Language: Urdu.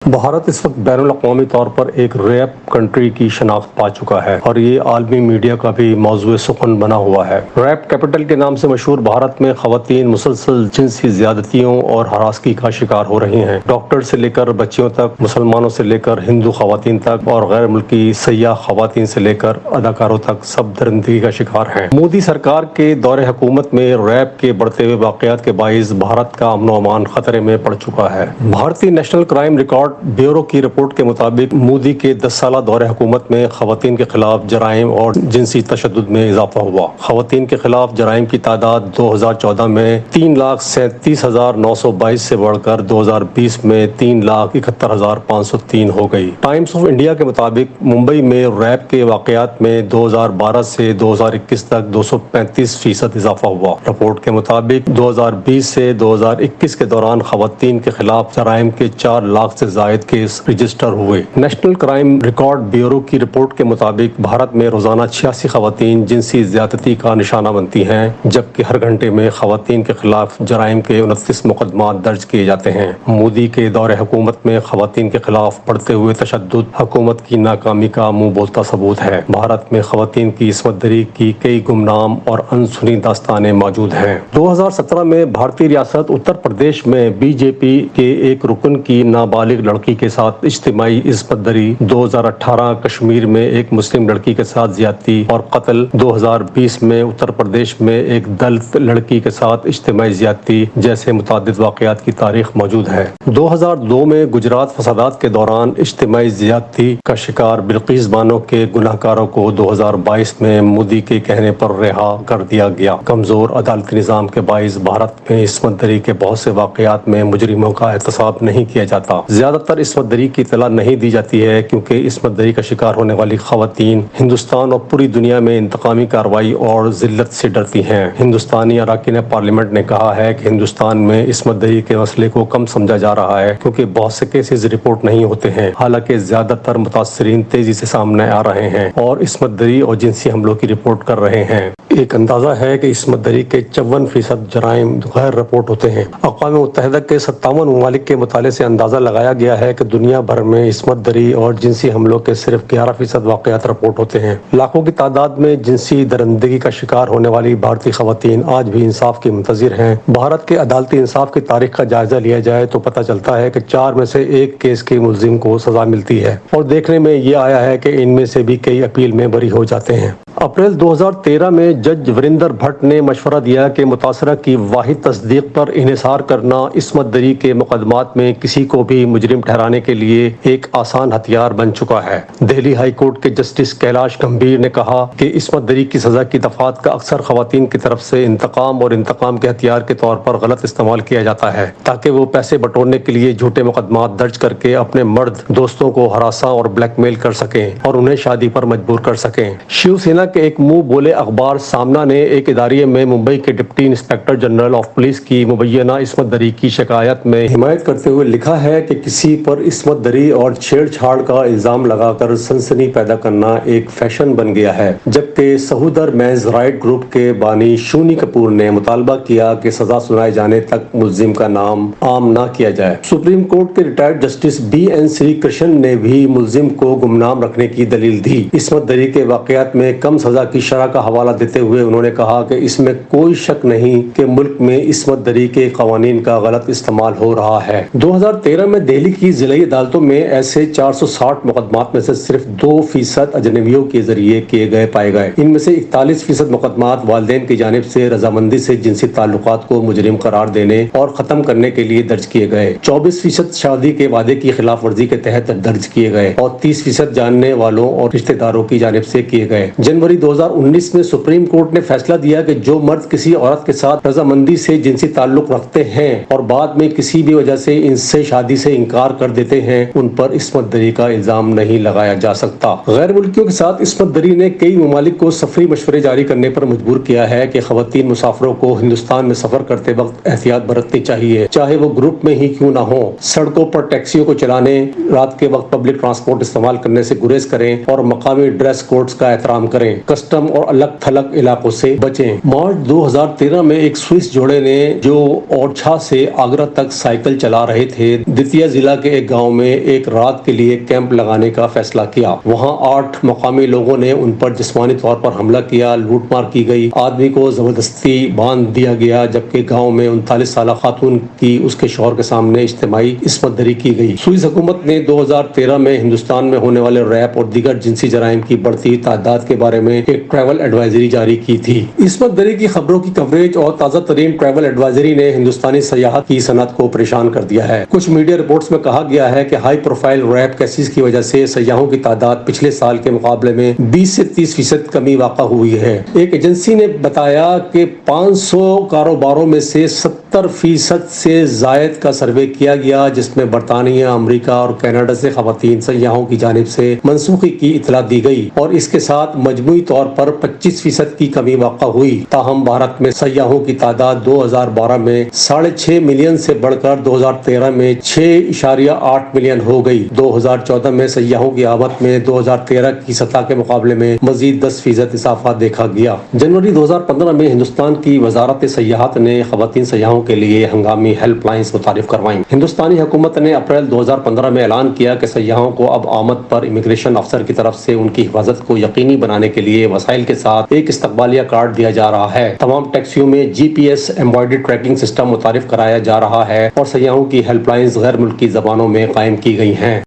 بھارت اس وقت بین الاقوامی طور پر ایک ریپ کنٹری کی شناخت پا چکا ہے اور یہ عالمی میڈیا کا بھی موضوع سخن بنا ہوا ہے۔ ریپ کیپٹل کے نام سے مشہور بھارت میں خواتین مسلسل جنسی زیادتیوں اور ہراسگی کا شکار ہو رہی ہیں۔ ڈاکٹر سے لے کر بچیوں تک، مسلمانوں سے لے کر ہندو خواتین تک اور غیر ملکی سیاح خواتین سے لے کر اداکاروں تک سب درندگی کا شکار ہیں۔ مودی سرکار کے دور حکومت میں ریپ کے بڑھتے ہوئے واقعات کے باعث بھارت کا امن و امان خطرے میں پڑ چکا ہے۔ بھارتی نیشنل کرائم ریکارڈ بیورو کی رپورٹ کے مطابق مودی کے 10 سالہ دور حکومت میں خواتین کے خلاف جرائم اور جنسی تشدد میں اضافہ ہوا۔ خواتین کے خلاف جرائم کی تعداد 2014 میں 3,37,922 سے بڑھ کر 2020 میں 3,71,503 ہو گئی۔ ٹائمز آف انڈیا کے مطابق ممبئی میں ریپ کے واقعات میں 2012 سے 2021 تک 235% اضافہ ہوا۔ رپورٹ کے مطابق 2020 سے 2021 کے دوران خواتین کے خلاف جرائم کے 4 لاکھ سے زائد کیس رجسٹر ہوئے۔ نیشنل کرائم ریکارڈ بیورو کی رپورٹ کے مطابق بھارت میں روزانہ 86 خواتین جنسی زیادتی کا نشانہ بنتی ہیں، جبکہ ہر گھنٹے میں خواتین کے خلاف جرائم کے 29 مقدمات درج کیے جاتے ہیں۔ مودی کے دور حکومت میں خواتین کے خلاف بڑھتے ہوئے تشدد حکومت کی ناکامی کا منہ بولتا ثبوت ہے۔ بھارت میں خواتین کی عصمت دری کی کئی گمنام اور انسنی داستانیں موجود ہیں۔ 2017 میں بھارتی ریاست اتر پردیش میں بی جے پی کے ایک رکن کی نابالغ لڑکی کے ساتھ اجتماعی عصمت دری، 2018 کشمیر میں ایک مسلم لڑکی کے ساتھ زیادتی اور قتل، 2020 میں اتر پردیش میں ایک دلت لڑکی کے ساتھ اجتماعی زیادتی جیسے متعدد واقعات کی تاریخ موجود ہے۔ 2002 میں گجرات فسادات کے دوران اجتماعی زیادتی کا شکار بلقیس بانو کے گناہ کاروں کو 2022 میں مودی کے کہنے پر رہا کر دیا گیا۔ کمزور عدالتی نظام کے باعث بھارت میں عصمت دری کے بہت سے واقعات میں مجرموں کا احتساب نہیں کیا جاتا۔ زیادہ تر عصمت دری کی اطلاع نہیں دی جاتی ہے کیونکہ عصمت دری کا شکار ہونے والی خواتین ہندوستان اور پوری دنیا میں انتقامی کارروائی اور ذلت سے ڈرتی ہیں۔ ہندوستانی اراکین پارلیمنٹ نے کہا ہے کہ ہندوستان میں عصمت دری کے مسئلے کو کم سمجھا جا رہا ہے کیونکہ بہت سے کیسز رپورٹ نہیں ہوتے ہیں، حالانکہ زیادہ تر متاثرین تیزی سے سامنے آ رہے ہیں اور عصمت دری اور جنسی حملوں کی رپورٹ کر رہے ہیں۔ ایک اندازہ ہے کہ عصمت دری کے 54% جرائم غیر رپورٹ ہوتے ہیں۔ اقوام متحدہ کے 57 ممالک کے مطالعے سے اندازہ لگایا گیا ہے کہ دنیا بھر میں عصمت دری اور جنسی حملوں کے صرف 11% واقعات رپورٹ ہوتے ہیں۔ لاکھوں کی تعداد میں جنسی درندگی کا شکار ہونے والی بھارتی خواتین آج بھی انصاف کی منتظر ہیں۔ بھارت کے عدالتی انصاف کی تاریخ کا جائزہ لیا جائے تو پتہ چلتا ہے کہ 4 میں سے 1 کیس کے ملزم کو سزا ملتی ہے اور دیکھنے میں یہ آیا ہے کہ ان میں سے بھی کئی اپیل میں بری ہو جاتے ہیں۔ اپریل 2013 میں جج وریندر بھٹ نے مشورہ دیا کہ متاثرہ کی واحد تصدیق پر انحصار کرنا عصمت دری کے مقدمات میں کسی کو بھی مجرم ٹھہرانے کے لیے ایک آسان ہتھیار بن چکا ہے۔ دہلی ہائی کورٹ کے جسٹس کیلاش گمبھیر نے کہا کہ عصمت دری کی سزا کی دفعات کا اکثر خواتین کی طرف سے انتقام اور انتقام کے ہتھیار کے طور پر غلط استعمال کیا جاتا ہے تاکہ وہ پیسے بٹورنے کے لیے جھوٹے مقدمات درج کر کے اپنے مرد دوستوں کو ہراساں اور بلیک میل کر سکیں اور انہیں شادی پر مجبور کر سکیں۔ شیو سینا کے ایک منہ بولے اخبار سامنا نے ایک اداریے میں ممبئی کے deputy inspector general of police کی مبینہ عصمت دری کی شکایت میں حمایت کرتے ہوئے لکھا ہے کہ کسی پر عصمت دری اور چھیڑ چھاڑ کا الزام لگا کر سنسنی پیدا کرنا ایک فیشن بن گیا ہے، جبکہ سہودر مینز رائٹ گروپ کے بانی شونی کپور نے مطالبہ کیا کہ سزا سنائے جانے تک ملزم کا نام عام نہ کیا جائے۔ سپریم کورٹ کے ریٹائرڈ جسٹس بی این سری کرشن نے بھی ملزم کو گمنام رکھنے کی دلیل دی۔ عصمت دری کے واقعات میں کم سزا کی شرح کا حوالہ دیتے ہوئے انہوں نے کہا کہ اس میں کوئی شک نہیں کہ ملک میں عصمت دری کے قوانین کا غلط استعمال ہو رہا ہے۔ 2013 میں دہلی کی ضلعی عدالتوں میں ایسے 460 مقدمات میں سے صرف 2% اجنبیوں کے ذریعے کیے گئے پائے گئے۔ ان میں سے 41% مقدمات والدین کی جانب سے رضامندی سے جنسی تعلقات کو مجرم قرار دینے اور ختم کرنے کے لیے درج کیے گئے، 24% شادی کے وعدے کی خلاف ورزی کے تحت درج کیے گئے اور 30% جاننے والوں اور رشتہ داروں کی جانب سے کیے گئے۔ جنوری 2019 میں سپریم کورٹ نے فیصلہ دیا کہ جو مرد کسی عورت کے ساتھ رضامندی سے جنسی تعلق رکھتے ہیں اور بعد میں کسی بھی وجہ سے ان سے شادی سے انکار کر دیتے ہیں، ان پر عصمت دری کا الزام نہیں لگایا جا سکتا۔ غیر ملکیوں کے ساتھ عصمت دری نے کئی ممالک کو سفری مشورے جاری کرنے پر مجبور کیا ہے کہ خواتین مسافروں کو ہندوستان میں سفر کرتے وقت احتیاط برتنی چاہیے، چاہے وہ گروپ میں ہی کیوں نہ ہو۔ سڑکوں پر ٹیکسیوں کو چلانے، رات کے وقت پبلک ٹرانسپورٹ استعمال کرنے سے گریز کریں اور مقامی ڈریس کوڈز کا احترام کریں۔ کریں، کسٹم اور الگ تھلگ علاقوں سے بچیں۔ مارچ 2013 میں ایک سوئس جوڑے نے جو اورچھا سے آگرہ تک سائیکل چلا رہے تھے، دتیا ضلع کے ایک گاؤں میں ایک رات کے لیے کیمپ لگانے کا فیصلہ کیا۔ وہاں 8 مقامی لوگوں نے ان پر جسمانی طور پر حملہ کیا، لوٹ مار کی گئی، آدمی کو زبردستی باندھ دیا گیا، جبکہ گاؤں میں 39 سالہ خاتون کی اس کے شوہر کے سامنے اجتماعی عصمت دری کی گئی۔ سوئس حکومت نے 2013 میں ہندوستان میں ہونے والے ریپ اور دیگر جنسی جرائم کی بڑھتی تعداد کے بارے میں ایک ٹریول ایڈوائزری جاری کی تھی۔ عصمت دری کی خبروں کی کوریج اور تازہ ترین ٹریول ایڈوائزری نے ہندوستانی سیاحت کی صنعت کو پریشان کر دیا ہے۔ کچھ میڈیا رپورٹس میں کہا گیا ہے کہ ہائی پروفائل ریپ کیسز کی وجہ سے سیاحوں کی تعداد پچھلے سال کے مقابلے میں 20 سے 30% کمی واقع ہوئی ہے۔ ایک ایجنسی نے بتایا کہ 500 کاروباروں میں سے 70% سے زائد کا سروے کیا گیا، جس میں برطانیہ، امریکہ اور کینیڈا سے خواتین سیاحوں کی جانب سے منسوخی کی اطلاع دی گئی، اور اس کے ساتھ مجموعی طور پر 25% کی کمی واقع ہوئی۔ تاہم بھارت میں سیاحوں کی تعداد 2012 میں 6.5 ملین سے بڑھ کر 2013 میں 6.8 ملین ہو گئی۔ 2014 میں سیاحوں کی آمد میں 2013 کی سطح کے مقابلے میں مزید 10% اضافہ دیکھا گیا۔ جنوری 2015 میں ہندوستان کی وزارت سیاحت نے خواتین سیاحوں کے لیے ہنگامی ہیلپ لائنز متعارف کروائیں۔ ہندوستانی حکومت نے اپریل 2015 میں اعلان کیا کہ سیاحوں کو اب آمد پر امیگریشن افسر کی طرف سے ان کی حفاظت کو یقینی بنانے کے لیے وسائل کے ساتھ ایک استقبالیہ کارڈ دیا جا رہا ہے۔ تمام ٹیکسیوں میں GPS ایمبیڈڈ ٹریکنگ سسٹم متعارف کرایا جا رہا ہے اور سیاحوں کی ہیلپ لائنز غیر ملکی زبانوں میں قائم کی گئی ہیں۔